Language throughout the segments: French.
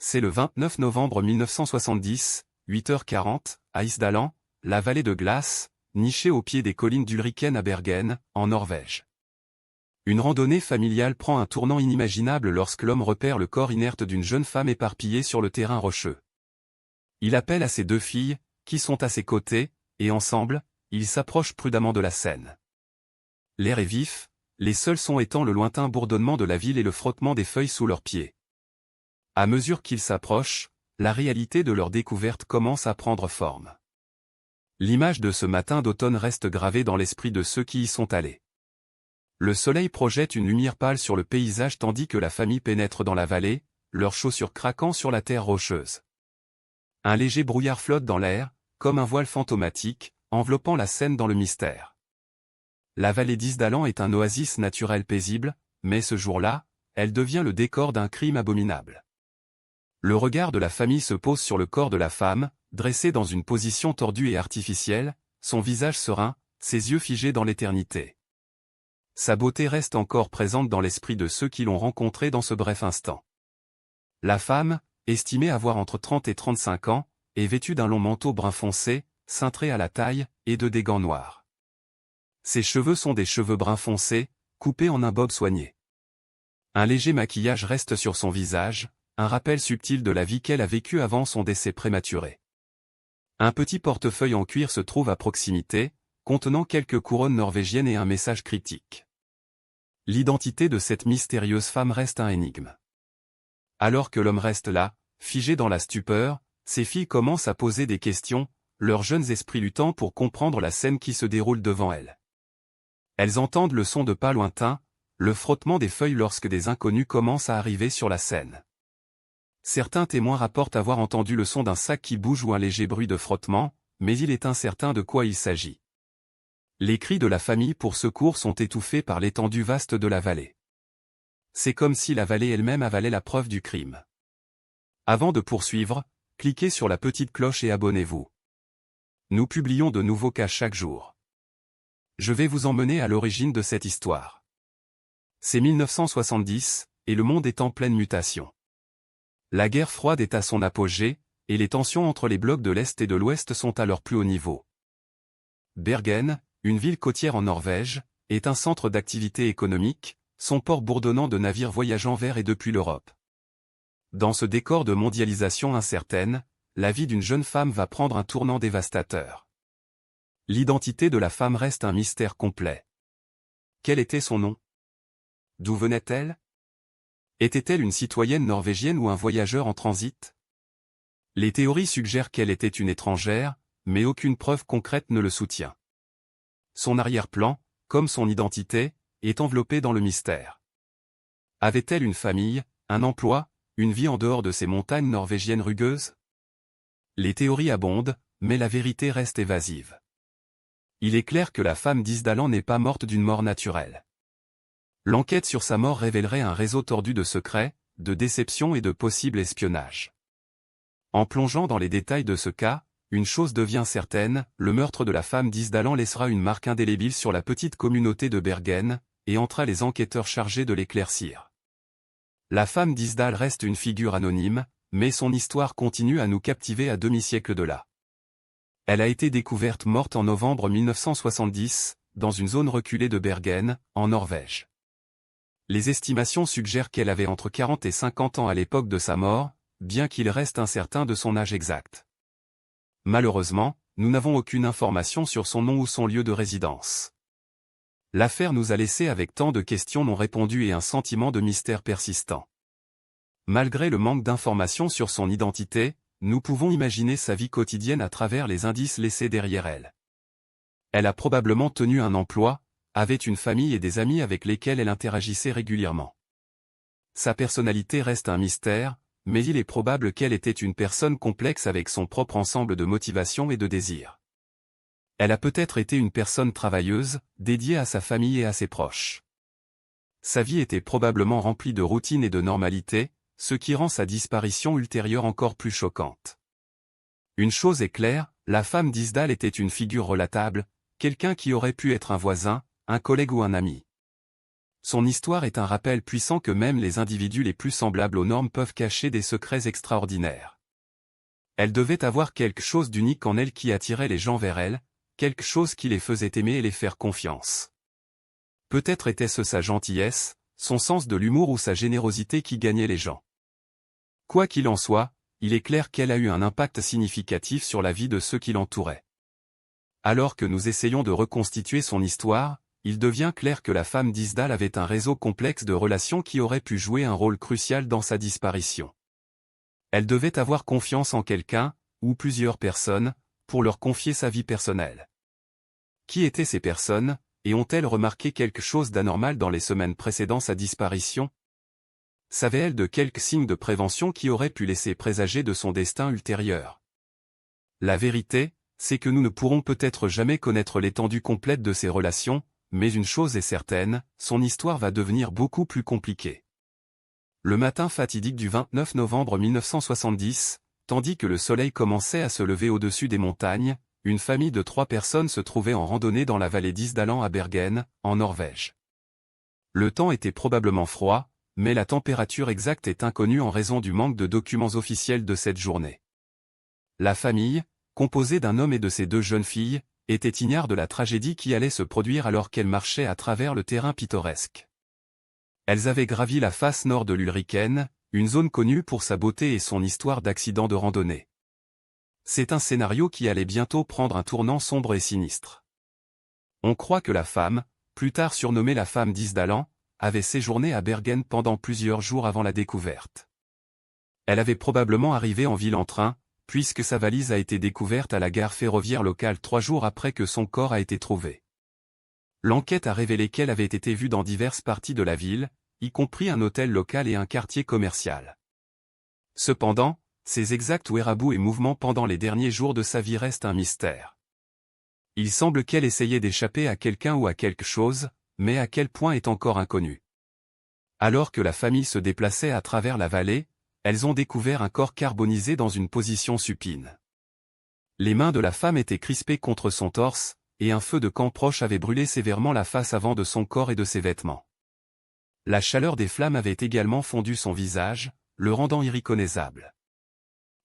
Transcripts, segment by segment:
C'est le 29 novembre 1970, 8h40, à Isdalen, la vallée de glace, nichée au pied des collines d'Ulriken à Bergen, en Norvège. Une randonnée familiale prend un tournant inimaginable lorsque l'homme repère le corps inerte d'une jeune femme éparpillée sur le terrain rocheux. Il appelle à ses deux filles, qui sont à ses côtés, et ensemble, ils s'approchent prudemment de la scène. L'air est vif, les seuls sons étant le lointain bourdonnement de la ville et le frottement des feuilles sous leurs pieds. À mesure qu'ils s'approchent, la réalité de leur découverte commence à prendre forme. L'image de ce matin d'automne reste gravée dans l'esprit de ceux qui y sont allés. Le soleil projette une lumière pâle sur le paysage tandis que la famille pénètre dans la vallée, leurs chaussures craquant sur la terre rocheuse. Un léger brouillard flotte dans l'air, comme un voile fantomatique, enveloppant la scène dans le mystère. La vallée d'Isdalen est un oasis naturel paisible, mais ce jour-là, elle devient le décor d'un crime abominable. Le regard de la famille se pose sur le corps de la femme, dressée dans une position tordue et artificielle, son visage serein, ses yeux figés dans l'éternité. Sa beauté reste encore présente dans l'esprit de ceux qui l'ont rencontrée dans ce bref instant. La femme, estimée avoir entre 30 et 35 ans, est vêtue d'un long manteau brun foncé, cintré à la taille, et de des gants noirs. Ses cheveux sont des cheveux brun foncé, coupés en un bob soigné. Un léger maquillage reste sur son visage, un rappel subtil de la vie qu'elle a vécue avant son décès prématuré. Un petit portefeuille en cuir se trouve à proximité, contenant quelques couronnes norvégiennes et un message cryptique. L'identité de cette mystérieuse femme reste un énigme. Alors que l'homme reste là, figé dans la stupeur, ses filles commencent à poser des questions, leurs jeunes esprits luttant pour comprendre la scène qui se déroule devant elles. Elles entendent le son de pas lointains, le frottement des feuilles lorsque des inconnus commencent à arriver sur la scène. Certains témoins rapportent avoir entendu le son d'un sac qui bouge ou un léger bruit de frottement, mais il est incertain de quoi il s'agit. Les cris de la famille pour secours sont étouffés par l'étendue vaste de la vallée. C'est comme si la vallée elle-même avalait la preuve du crime. Avant de poursuivre, cliquez sur la petite cloche et abonnez-vous. Nous publions de nouveaux cas chaque jour. Je vais vous emmener à l'origine de cette histoire. C'est 1970, et le monde est en pleine mutation. La guerre froide est à son apogée, et les tensions entre les blocs de l'Est et de l'Ouest sont à leur plus haut niveau. Bergen, une ville côtière en Norvège, est un centre d'activité économique, son port bourdonnant de navires voyageant vers et depuis l'Europe. Dans ce décor de mondialisation incertaine, la vie d'une jeune femme va prendre un tournant dévastateur. L'identité de la femme reste un mystère complet. Quel était son nom? D'où venait-elle? Était-elle une citoyenne norvégienne ou un voyageur en transit? Les théories suggèrent qu'elle était une étrangère, mais aucune preuve concrète ne le soutient. Son arrière-plan, comme son identité, est enveloppé dans le mystère. Avait-elle une famille, un emploi, une vie en dehors de ces montagnes norvégiennes rugueuses? Les théories abondent, mais la vérité reste évasive. Il est clair que la femme d'Isdalen n'est pas morte d'une mort naturelle. L'enquête sur sa mort révélerait un réseau tordu de secrets, de déceptions et de possible espionnage. En plongeant dans les détails de ce cas, une chose devient certaine, le meurtre de la femme d'Isdalen laissera une marque indélébile sur la petite communauté de Bergen, et entra les enquêteurs chargés de l'éclaircir. La femme d'Isdalen reste une figure anonyme, mais son histoire continue à nous captiver à demi-siècle de là. Elle a été découverte morte en novembre 1970, dans une zone reculée de Bergen, en Norvège. Les estimations suggèrent qu'elle avait entre 40 et 50 ans à l'époque de sa mort, bien qu'il reste incertain de son âge exact. Malheureusement, nous n'avons aucune information sur son nom ou son lieu de résidence. L'affaire nous a laissé avec tant de questions non répondues et un sentiment de mystère persistant. Malgré le manque d'informations sur son identité, nous pouvons imaginer sa vie quotidienne à travers les indices laissés derrière elle. Elle a probablement tenu un emploi, avait une famille et des amis avec lesquels elle interagissait régulièrement. Sa personnalité reste un mystère, mais il est probable qu'elle était une personne complexe avec son propre ensemble de motivations et de désirs. Elle a peut-être été une personne travailleuse, dédiée à sa famille et à ses proches. Sa vie était probablement remplie de routine et de normalité, ce qui rend sa disparition ultérieure encore plus choquante. Une chose est claire, la femme d'Isdalen était une figure relatable, quelqu'un qui aurait pu être un voisin, un collègue ou un ami. Son histoire est un rappel puissant que même les individus les plus semblables aux normes peuvent cacher des secrets extraordinaires. Elle devait avoir quelque chose d'unique en elle qui attirait les gens vers elle, quelque chose qui les faisait aimer et les faire confiance. Peut-être était-ce sa gentillesse, son sens de l'humour ou sa générosité qui gagnait les gens. Quoi qu'il en soit, il est clair qu'elle a eu un impact significatif sur la vie de ceux qui l'entouraient. Alors que nous essayons de reconstituer son histoire, il devient clair que la femme d'Isdale avait un réseau complexe de relations qui aurait pu jouer un rôle crucial dans sa disparition. Elle devait avoir confiance en quelqu'un, ou plusieurs personnes, pour leur confier sa vie personnelle. Qui étaient ces personnes, et ont-elles remarqué quelque chose d'anormal dans les semaines précédant sa disparition? Savait-elle de quelques signes de prévention qui auraient pu laisser présager de son destin ultérieur? La vérité, c'est que nous ne pourrons peut-être jamais connaître l'étendue complète de ces relations, mais une chose est certaine, son histoire va devenir beaucoup plus compliquée. Le matin fatidique du 29 novembre 1970, tandis que le soleil commençait à se lever au-dessus des montagnes, une famille de 3 personnes se trouvait en randonnée dans la vallée d'Isdalen à Bergen, en Norvège. Le temps était probablement froid, mais la température exacte est inconnue en raison du manque de documents officiels de cette journée. La famille, composée d'un homme et de ses 2 jeunes filles, était ignare de la tragédie qui allait se produire alors qu'elles marchaient à travers le terrain pittoresque. Elles avaient gravi la face nord de l'Ulriken, une zone connue pour sa beauté et son histoire d'accidents de randonnée. C'est un scénario qui allait bientôt prendre un tournant sombre et sinistre. On croit que la femme, plus tard surnommée la femme d'Isdalen, avait séjourné à Bergen pendant plusieurs jours avant la découverte. Elle avait probablement arrivé en ville en train, puisque sa valise a été découverte à la gare ferroviaire locale 3 jours après que son corps a été trouvé. L'enquête a révélé qu'elle avait été vue dans diverses parties de la ville, y compris un hôtel local et un quartier commercial. Cependant, ses exacts whereabouts et mouvements pendant les derniers jours de sa vie restent un mystère. Il semble qu'elle essayait d'échapper à quelqu'un ou à quelque chose, mais à quel point est encore inconnu. Alors que la famille se déplaçait à travers la vallée, elles ont découvert un corps carbonisé dans une position supine. Les mains de la femme étaient crispées contre son torse, et un feu de camp proche avait brûlé sévèrement la face avant de son corps et de ses vêtements. La chaleur des flammes avait également fondu son visage, le rendant irreconnaissable.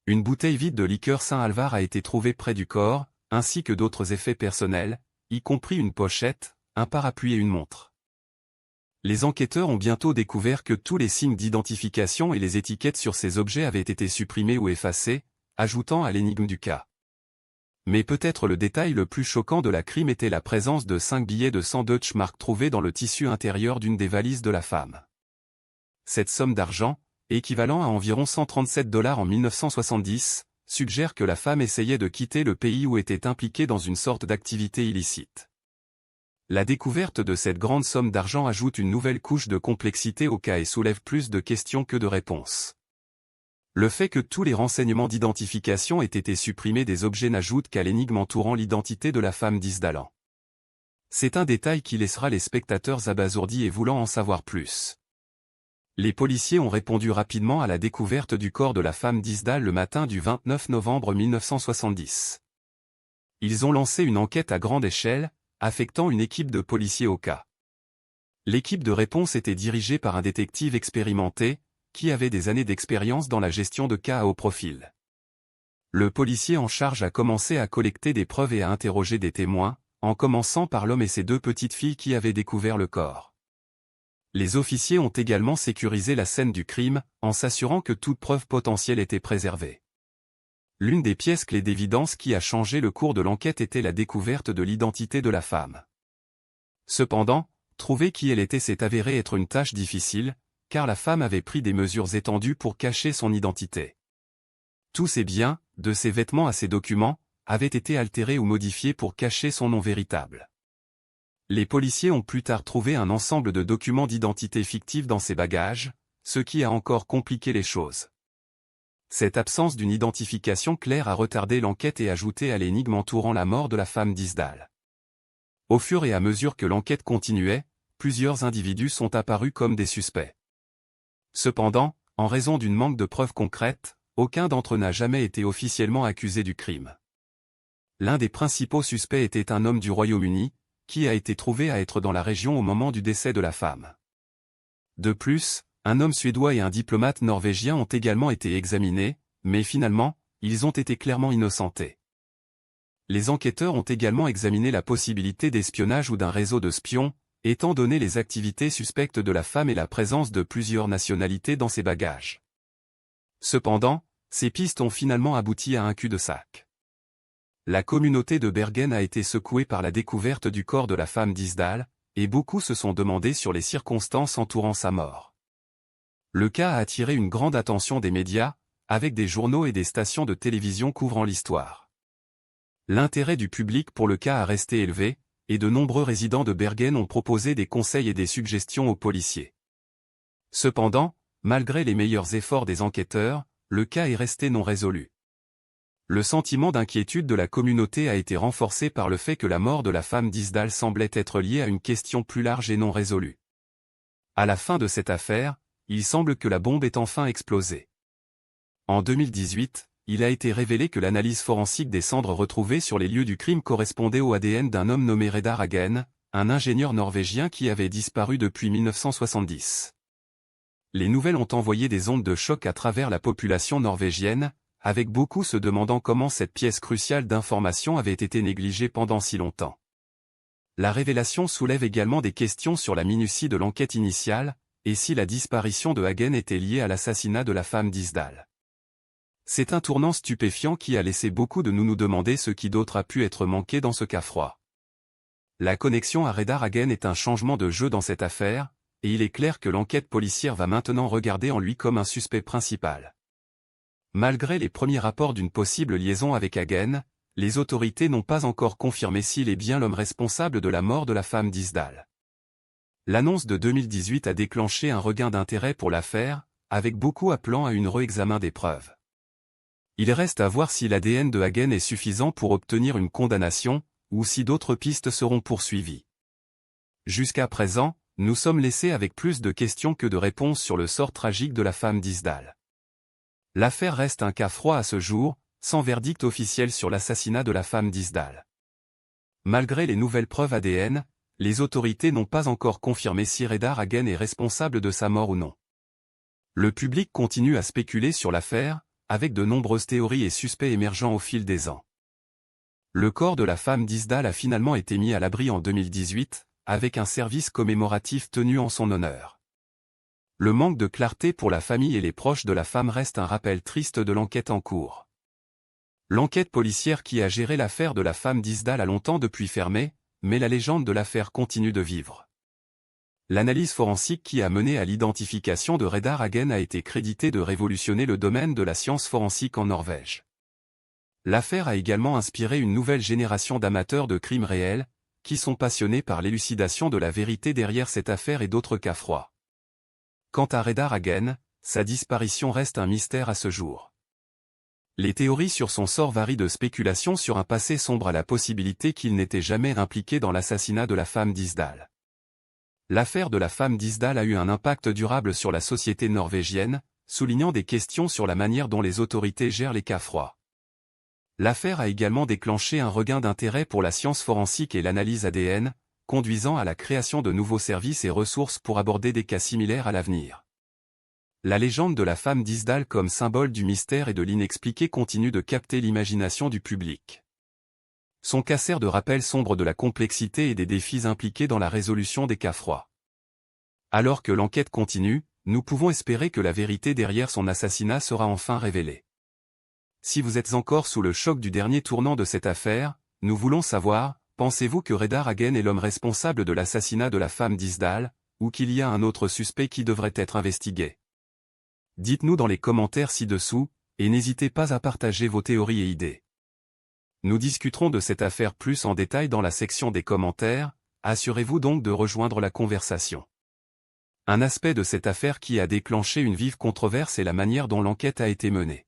Une bouteille vide de liqueur Saint-Alvar a été trouvée près du corps, ainsi que d'autres effets personnels, y compris une pochette, un parapluie et une montre. Les enquêteurs ont bientôt découvert que tous les signes d'identification et les étiquettes sur ces objets avaient été supprimés ou effacés, ajoutant à l'énigme du cas. Mais peut-être le détail le plus choquant de la crime était la présence de 5 billets de 100 Deutschmark trouvés dans le tissu intérieur d'une des valises de la femme. Cette somme d'argent, équivalent à environ 137 $ en 1970, suggère que la femme essayait de quitter le pays ou était impliquée dans une sorte d'activité illicite. La découverte de cette grande somme d'argent ajoute une nouvelle couche de complexité au cas et soulève plus de questions que de réponses. Le fait que tous les renseignements d'identification aient été supprimés des objets n'ajoute qu'à l'énigme entourant l'identité de la femme d'Isdalen. C'est un détail qui laissera les spectateurs abasourdis et voulant en savoir plus. Les policiers ont répondu rapidement à la découverte du corps de la femme d'Isdale le matin du 29 novembre 1970. Ils ont lancé une enquête à grande échelle, affectant une équipe de policiers au cas. L'équipe de réponse était dirigée par un détective expérimenté, qui avait des années d'expérience dans la gestion de cas à haut profil. Le policier en charge a commencé à collecter des preuves et à interroger des témoins, en commençant par l'homme et ses 2 petites filles qui avaient découvert le corps. Les officiers ont également sécurisé la scène du crime, en s'assurant que toute preuve potentielle était préservée. L'une des pièces clés d'évidence qui a changé le cours de l'enquête était la découverte de l'identité de la femme. Cependant, trouver qui elle était s'est avéré être une tâche difficile, car la femme avait pris des mesures étendues pour cacher son identité. Tous ses biens, de ses vêtements à ses documents, avaient été altérés ou modifiés pour cacher son nom véritable. Les policiers ont plus tard trouvé un ensemble de documents d'identité fictifs dans ses bagages, ce qui a encore compliqué les choses. Cette absence d'une identification claire a retardé l'enquête et ajouté à l'énigme entourant la mort de la femme d'Isdale. Au fur et à mesure que l'enquête continuait, plusieurs individus sont apparus comme des suspects. Cependant, en raison d'une manque de preuves concrètes, aucun d'entre eux n'a jamais été officiellement accusé du crime. L'un des principaux suspects était un homme du Royaume-Uni, qui a été trouvé à être dans la région au moment du décès de la femme. De plus, un homme suédois et un diplomate norvégien ont également été examinés, mais finalement, ils ont été clairement innocentés. Les enquêteurs ont également examiné la possibilité d'espionnage ou d'un réseau de spions, étant donné les activités suspectes de la femme et la présence de plusieurs nationalités dans ses bagages. Cependant, ces pistes ont finalement abouti à un cul-de-sac. La communauté de Bergen a été secouée par la découverte du corps de la femme d'Isdal, et beaucoup se sont demandé sur les circonstances entourant sa mort. Le cas a attiré une grande attention des médias, avec des journaux et des stations de télévision couvrant l'histoire. L'intérêt du public pour le cas a resté élevé, et de nombreux résidents de Bergen ont proposé des conseils et des suggestions aux policiers. Cependant, malgré les meilleurs efforts des enquêteurs, le cas est resté non résolu. Le sentiment d'inquiétude de la communauté a été renforcé par le fait que la mort de la femme d'Isdal semblait être liée à une question plus large et non résolue. À la fin de cette affaire, il semble que la bombe ait enfin explosé. En 2018, il a été révélé que l'analyse forensique des cendres retrouvées sur les lieux du crime correspondait au ADN d'un homme nommé Reidar Hagen, un ingénieur norvégien qui avait disparu depuis 1970. Les nouvelles ont envoyé des ondes de choc à travers la population norvégienne, avec beaucoup se demandant comment cette pièce cruciale d'information avait été négligée pendant si longtemps. La révélation soulève également des questions sur la minutie de l'enquête initiale, et si la disparition de Hagen était liée à l'assassinat de la femme d'Isdal. C'est un tournant stupéfiant qui a laissé beaucoup de nous demander ce qui d'autre a pu être manqué dans ce cas froid. La connexion à Reidar Hagen est un changement de jeu dans cette affaire, et il est clair que l'enquête policière va maintenant regarder en lui comme un suspect principal. Malgré les premiers rapports d'une possible liaison avec Hagen, les autorités n'ont pas encore confirmé s'il est bien l'homme responsable de la mort de la femme d'Isdal. L'annonce de 2018 a déclenché un regain d'intérêt pour l'affaire, avec beaucoup appelant à un réexamen des preuves. Il reste à voir si l'ADN de Hagen est suffisant pour obtenir une condamnation, ou si d'autres pistes seront poursuivies. Jusqu'à présent, nous sommes laissés avec plus de questions que de réponses sur le sort tragique de la femme d'Isdal. L'affaire reste un cas froid à ce jour, sans verdict officiel sur l'assassinat de la femme d'Isdal. Malgré les nouvelles preuves ADN, les autorités n'ont pas encore confirmé si Reidar Hagen est responsable de sa mort ou non. Le public continue à spéculer sur l'affaire, avec de nombreuses théories et suspects émergeant au fil des ans. Le corps de la femme d'Isdal a finalement été mis à l'abri en 2018, avec un service commémoratif tenu en son honneur. Le manque de clarté pour la famille et les proches de la femme reste un rappel triste de l'enquête en cours. L'enquête policière qui a géré l'affaire de la femme d'Isdal a longtemps depuis fermé, mais la légende de l'affaire continue de vivre. L'analyse forensique qui a mené à l'identification de Reidar Hagen a été créditée de révolutionner le domaine de la science forensique en Norvège. L'affaire a également inspiré une nouvelle génération d'amateurs de crimes réels, qui sont passionnés par l'élucidation de la vérité derrière cette affaire et d'autres cas froids. Quant à Reidar Hagen, sa disparition reste un mystère à ce jour. Les théories sur son sort varient de spéculations sur un passé sombre à la possibilité qu'il n'était jamais impliqué dans l'assassinat de la femme d'Isdal. L'affaire de la femme d'Isdal a eu un impact durable sur la société norvégienne, soulignant des questions sur la manière dont les autorités gèrent les cas froids. L'affaire a également déclenché un regain d'intérêt pour la science forensique et l'analyse ADN, conduisant à la création de nouveaux services et ressources pour aborder des cas similaires à l'avenir. La légende de la femme d'Isdal comme symbole du mystère et de l'inexpliqué continue de capter l'imagination du public. Son cas sert de rappel sombre de la complexité et des défis impliqués dans la résolution des cas froids. Alors que l'enquête continue, nous pouvons espérer que la vérité derrière son assassinat sera enfin révélée. Si vous êtes encore sous le choc du dernier tournant de cette affaire, nous voulons savoir, pensez-vous que Reidar Hagen est l'homme responsable de l'assassinat de la femme d'Isdal, ou qu'il y a un autre suspect qui devrait être investigué? Dites-nous dans les commentaires ci-dessous, et n'hésitez pas à partager vos théories et idées. Nous discuterons de cette affaire plus en détail dans la section des commentaires, assurez-vous donc de rejoindre la conversation. Un aspect de cette affaire qui a déclenché une vive controverse est la manière dont l'enquête a été menée.